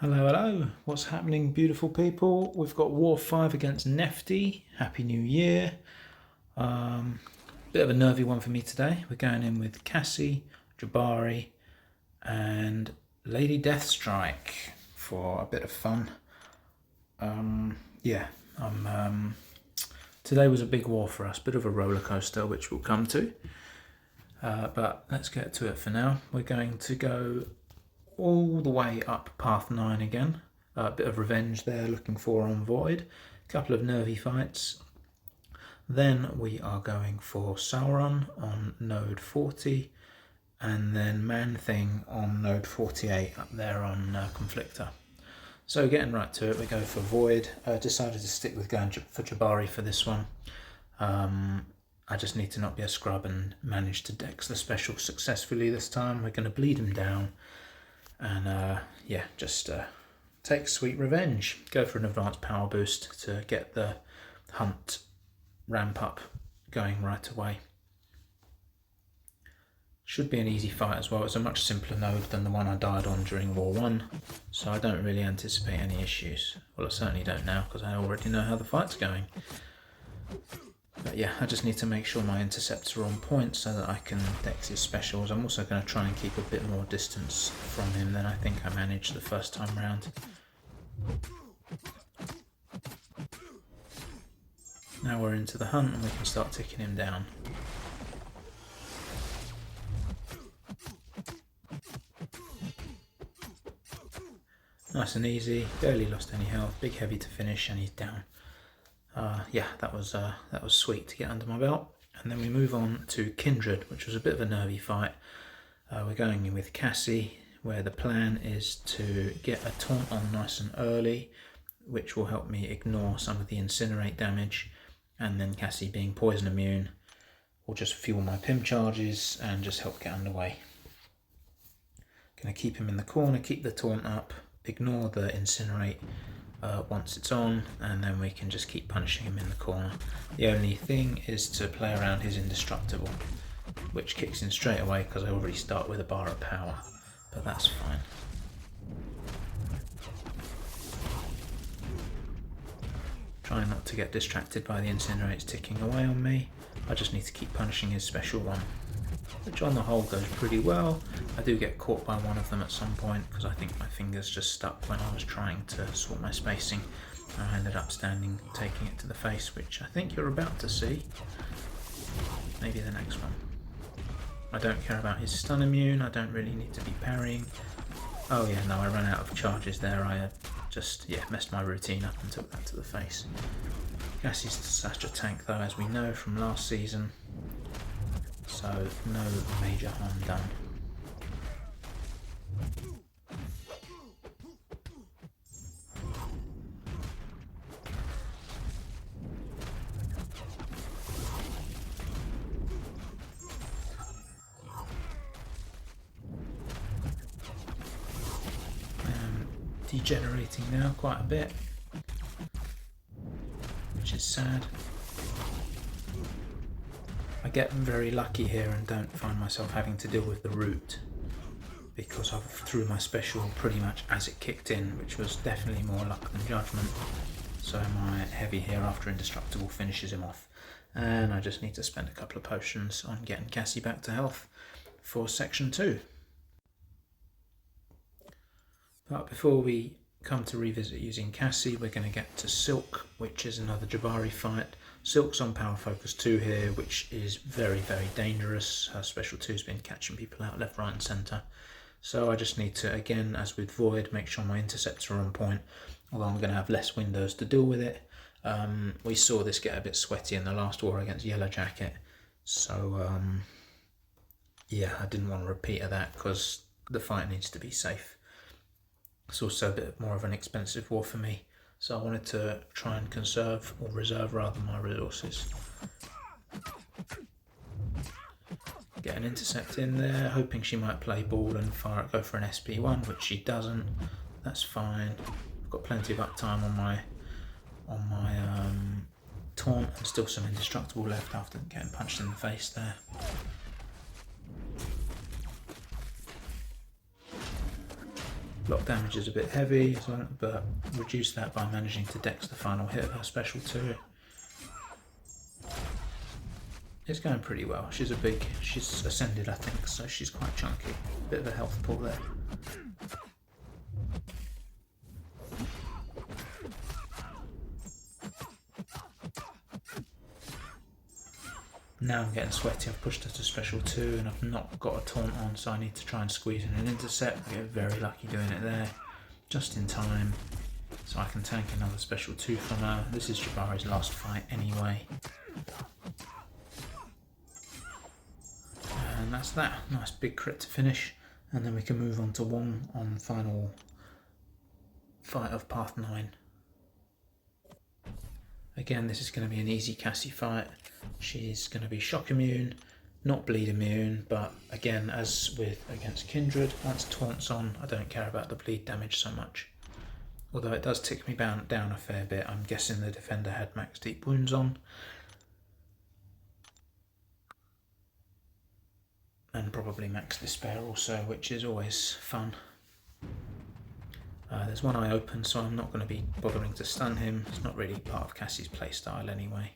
Hello, hello. What's happening, beautiful people? We've got War 5 against Nefti. Happy New Year. Bit of a nervy one for me today. We're going in with Cassie, Jabari, and Lady Deathstrike for a bit of fun. Today was a big war for us, bit of a roller coaster, which we'll come to. But let's get to it for now. We're going to go all the way up path 9 again. A bit of revenge there, looking for on Void. A couple of nervy fights. Then we are going for Sauron on node 40, and then Manthing on node 48 up there on Conflictor. So getting right to it, we go for Void. Decided to stick with going for Jabari for this one. I just need to not be a scrub and manage to dex the special successfully this time. We're going to bleed him down. And just take sweet revenge. Go for an advanced power boost to get the hunt ramp up going right away. Should be an easy fight as well. It's a much simpler node than the one I died on during War 1, so I don't really anticipate any issues. Well, I certainly don't now because I already know how the fight's going. But yeah, I just need to make sure my intercepts are on point so that I can dex his specials. I'm also going to try and keep a bit more distance from him than I think I managed the first time round. Now we're into the hunt and we can start ticking him down. Nice and easy, barely lost any health, big heavy to finish, and he's down. That was sweet to get under my belt. And then we move on to Kindred, which was a bit of a nervy fight. We're going in with Cassie, where the plan is to get a taunt on nice and early, which will help me ignore some of the incinerate damage, and then Cassie, being poison immune, will just fuel my Pim charges and just help get underway. Going to keep him in the corner, keep the taunt up, ignore the incinerate once it's on, and then we can just keep punishing him in the corner. The only thing is to play around his indestructible, which kicks in straight away because I already start with a bar of power, but that's fine. Try not to get distracted by the incinerates ticking away on me. I just need to keep punishing his special one, which on the whole goes pretty well. I do get caught by one of them at some point because I think my fingers just stuck when I was trying to sort my spacing. I ended up taking it to the face, which I think you're about to see. Maybe the next one. I don't care about his stun immune, I don't really need to be parrying. Oh yeah, no, I ran out of charges there. I just messed my routine up and took that to the face. Cassie's such a tank though, as we know from last season. So no major harm done. Degenerating now quite a bit, which is sad. I get very lucky here and don't find myself having to deal with the root because I threw my special pretty much as it kicked in, which was definitely more luck than judgment. So my heavy here after indestructible finishes him off, and I just need to spend a couple of potions on getting Cassie back to health for section 2. But before we come to revisit using Cassie, we're going to get to Silk, which is another Jabari fight. Silk's on power focus 2 here, which is very, very dangerous. Her special 2's been catching people out left, right and centre. So I just need to, again, as with Void, make sure my intercepts are on point, although I'm going to have less windows to deal with it. We saw this get a bit sweaty in the last war against Yellow Jacket. So, I didn't want to repeat of that because the fight needs to be safe. It's also a bit more of an expensive war for me, so I wanted to try and conserve, or reserve rather, my resources. Get an intercept in there, hoping she might play ball and go for an SP1, which she doesn't. That's fine. I've got plenty of uptime on my taunt, and still some indestructible left after getting punched in the face there. Block damage is a bit heavy, but reduce that by managing to dex the final hit of her special 2. It's going pretty well. She's ascended, I think, so she's quite chunky. Bit of a health pull there. Now I'm getting sweaty. I've pushed her to special 2 and I've not got a taunt on, so I need to try and squeeze in an intercept. I get very lucky doing it there, just in time, so I can tank another special 2 from her. This is Jabari's last fight anyway. And that's that. Nice big crit to finish, and then we can move on to Wong on final fight of Path 9. Again, this is going to be an easy Cassie fight. She's going to be shock immune, not bleed immune, but again, as with against Kindred, once taunts on, I don't care about the bleed damage so much. Although it does tick me down a fair bit. I'm guessing the defender had max deep wounds on. And probably max despair also, which is always fun. There's one eye open, so I'm not going to be bothering to stun him. It's not really part of Cassie's playstyle anyway.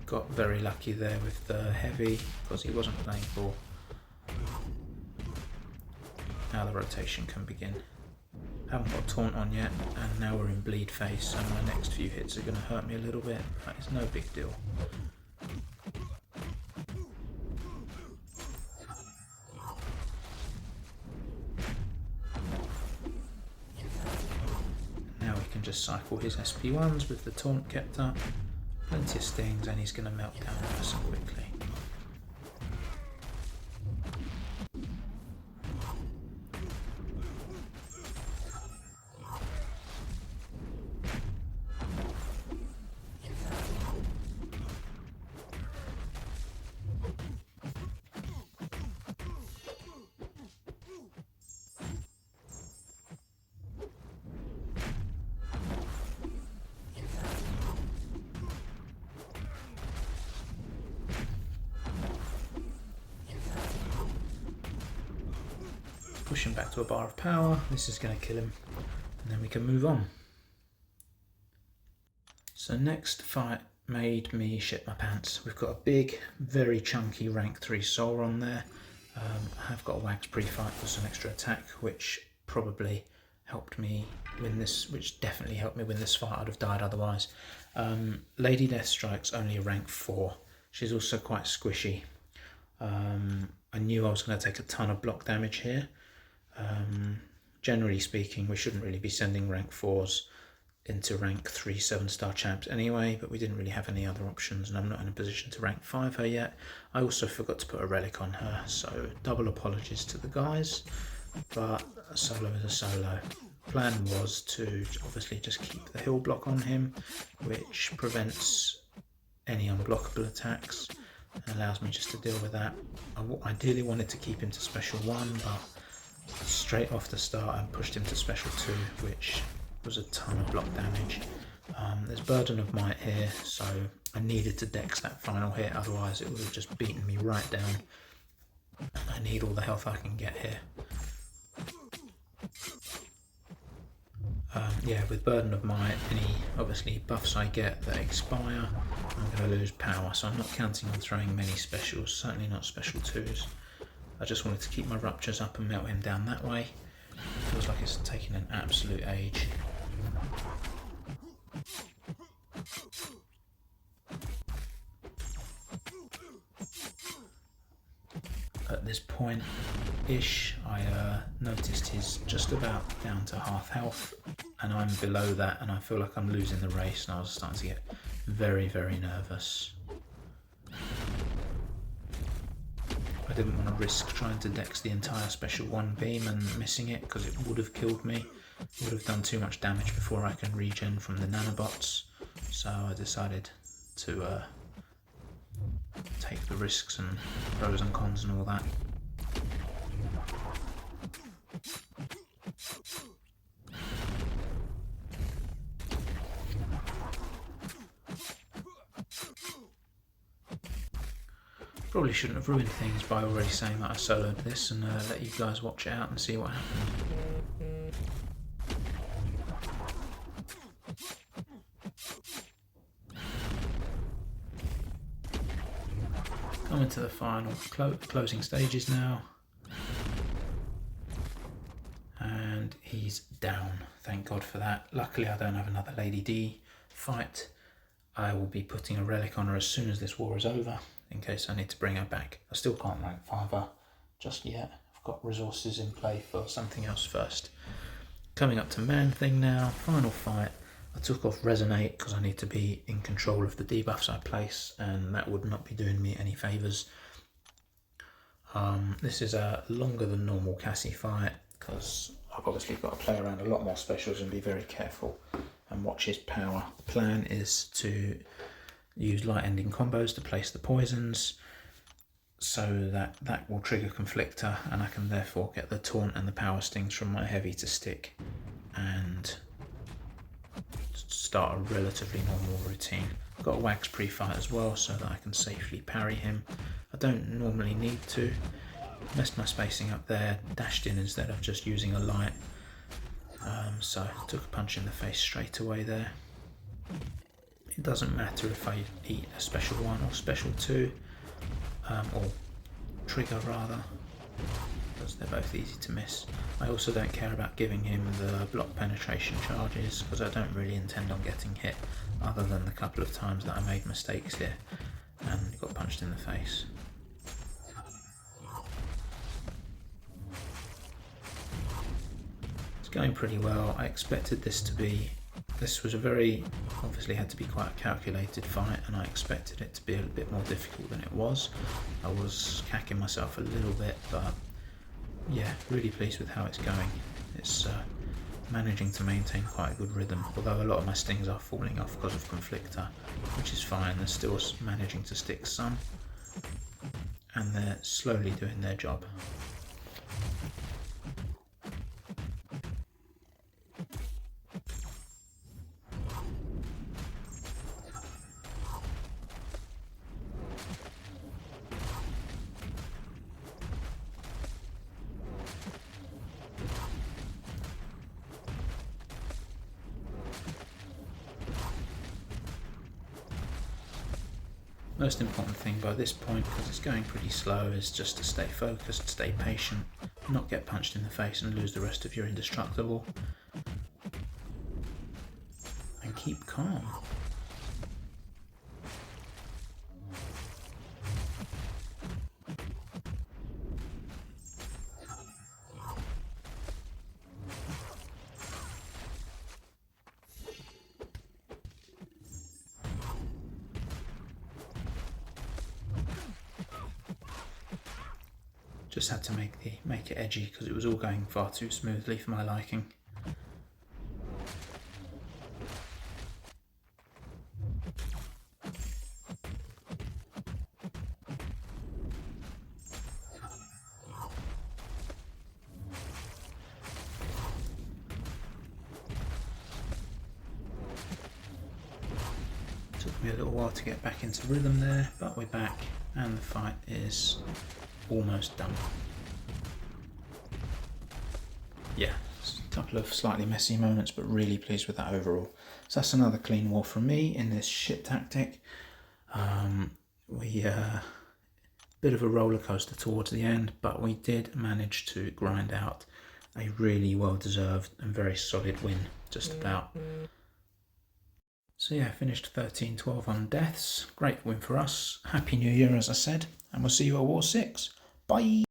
Got very lucky there with the heavy, because he wasn't playing ball. Now the rotation can begin. Haven't got taunt on yet, and now we're in bleed phase, so my next few hits are going to hurt me a little bit, but it's no big deal. Just cycle his SP1s with the taunt kept up, plenty of stings, and he's going to melt down nice and quickly. Push him back to a bar of power. This is going to kill him, and then we can move on. So next fight made me shit my pants. We've got a big, very chunky rank 3 Sauron there. I have got a wax pre-fight for some extra attack, which probably helped me win this, which definitely helped me win this fight. I'd have died otherwise. Lady Deathstrike's only a rank 4. She's also quite squishy. I knew I was going to take a ton of block damage here. Generally speaking, we shouldn't really be sending rank 4s into rank 3 7-star champs anyway, but we didn't really have any other options, and I'm not in a position to rank 5 her yet. I also forgot to put a relic on her, so double apologies to the guys, but a solo is a solo. Plan was to obviously just keep the hill block on him, which prevents any unblockable attacks and allows me just to deal with that. I ideally wanted to keep him to special 1, but straight off the start I pushed him to special 2, which was a ton of block damage. There's Burden of Might here, so I needed to dex that final hit, otherwise it would have just beaten me right down. I need all the health I can get here. Yeah, with Burden of Might, any obviously buffs I get that expire, I'm going to lose power, so I'm not counting on throwing many specials, certainly not special 2s. I just wanted to keep my ruptures up and melt him down that way. It feels like it's taking an absolute age. At this point-ish, I noticed he's just about down to half health, and I'm below that, and I feel like I'm losing the race, and I was starting to get very, very nervous. I didn't want to risk trying to dex the entire special 1 beam and missing it, because it would have killed me. It would have done too much damage before I can regen from the nanobots, so I decided to take the risks and pros and cons and all that. Probably shouldn't have ruined things by already saying that I soloed this and let you guys watch it out and see what happened. Coming to the final closing stages now. And he's down, thank God for that. Luckily I don't have another Lady D fight. I will be putting a relic on her as soon as this war is over, in case I need to bring her back. I still can't rank 5 her just yet. I've got resources in play for something else first. Coming up to Manthing now, final fight. I took off Resonate because I need to be in control of the debuffs I place, and that would not be doing me any favours. This is a longer than normal Cassie fight because I've obviously got to play around a lot more specials and be very careful and watch his power. The plan is to use light ending combos to place the poisons so that will trigger Conflictor, and I can therefore get the taunt and the power stings from my heavy to stick and start a relatively normal routine. I've got a wax pre-fight as well so that I can safely parry him. I don't normally need to. Messed my spacing up there, dashed in instead of just using a light. So I took a punch in the face straight away there. It doesn't matter if I eat a special 1 or special 2, or trigger rather, because they're both easy to miss. I also don't care about giving him the block penetration charges because I don't really intend on getting hit, other than the couple of times that I made mistakes here and got punched in the face. It's going pretty well. I expected this was a very, obviously had to be quite a calculated fight, and I expected it to be a bit more difficult than it was. I was cacking myself a little bit, but yeah, really pleased with how it's going. It's managing to maintain quite a good rhythm, although a lot of my stings are falling off because of Conflictor, which is fine. They're still managing to stick some, and they're slowly doing their job. Most important thing by this point, because it's going pretty slow, is just to stay focused, stay patient, not get punched in the face and lose the rest of your indestructible, and keep calm. Just had to make it edgy because it was all going far too smoothly for my liking. Took me a little while to get back into rhythm there, but we're back and the fight is almost done. Yeah, a couple of slightly messy moments, but really pleased with that overall. So that's another clean war from me in this shit tactic. Bit of a roller coaster towards the end, but we did manage to grind out a really well-deserved and very solid win, just about. So yeah, finished 13-12 on deaths. Great win for us. Happy New Year, as I said, and we'll see you at War 6. Bye!